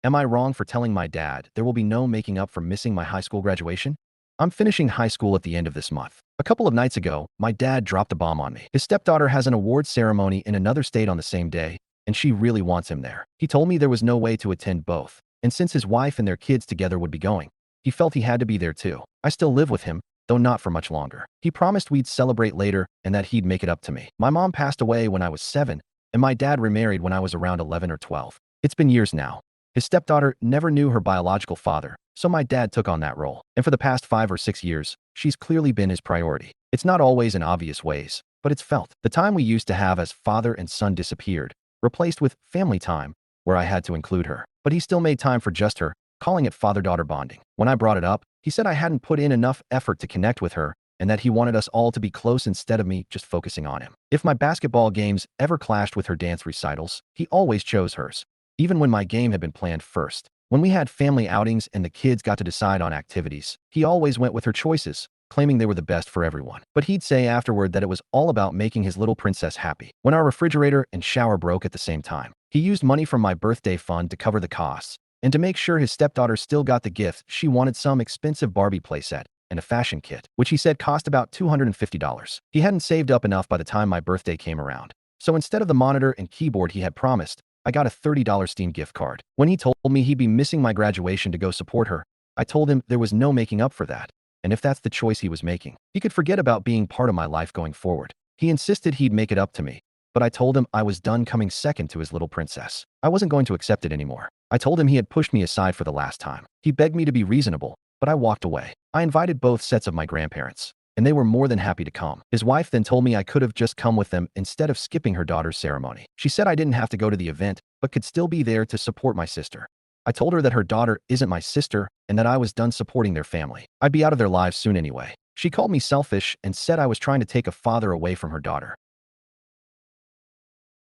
Am I wrong for telling my dad there will be no making up for missing my high school graduation? I'm finishing high school at the end of this month. A couple of nights ago, my dad dropped a bomb on me. His stepdaughter has an award ceremony in another state on the same day, and she really wants him there. He told me there was no way to attend both, and since his wife and their kids together would be going, he felt he had to be there too. I still live with him, though not for much longer. He promised we'd celebrate later and that he'd make it up to me. My mom passed away when I was 7, and my dad remarried when I was around 11 or 12. It's been years now. His stepdaughter never knew her biological father, so my dad took on that role. And for the past 5 or 6 years, she's clearly been his priority. It's not always in obvious ways, but it's felt. The time we used to have as father and son disappeared, replaced with family time, where I had to include her. But he still made time for just her, calling it father-daughter bonding. When I brought it up, he said I hadn't put in enough effort to connect with her and that he wanted us all to be close instead of me just focusing on him. If my basketball games ever clashed with her dance recitals, he always chose hers, even when my game had been planned first. When we had family outings and the kids got to decide on activities, he always went with her choices, claiming they were the best for everyone. But he'd say afterward that it was all about making his little princess happy. When our refrigerator and shower broke at the same time, he used money from my birthday fund to cover the costs, and to make sure his stepdaughter still got the gift, she wanted some expensive Barbie playset and a fashion kit, which he said cost about $250. He hadn't saved up enough by the time my birthday came around. So instead of the monitor and keyboard he had promised, I got a $30 Steam gift card. When he told me he'd be missing my graduation to go support her, I told him there was no making up for that. And if that's the choice he was making, he could forget about being part of my life going forward. He insisted he'd make it up to me, but I told him I was done coming second to his little princess. I wasn't going to accept it anymore. I told him he had pushed me aside for the last time. He begged me to be reasonable, but I walked away. I invited both sets of my grandparents, and they were more than happy to come. His wife then told me I could have just come with them instead of skipping her daughter's ceremony. She said I didn't have to go to the event, but could still be there to support my sister. I told her that her daughter isn't my sister and that I was done supporting their family. I'd be out of their lives soon anyway. She called me selfish and said I was trying to take a father away from her daughter.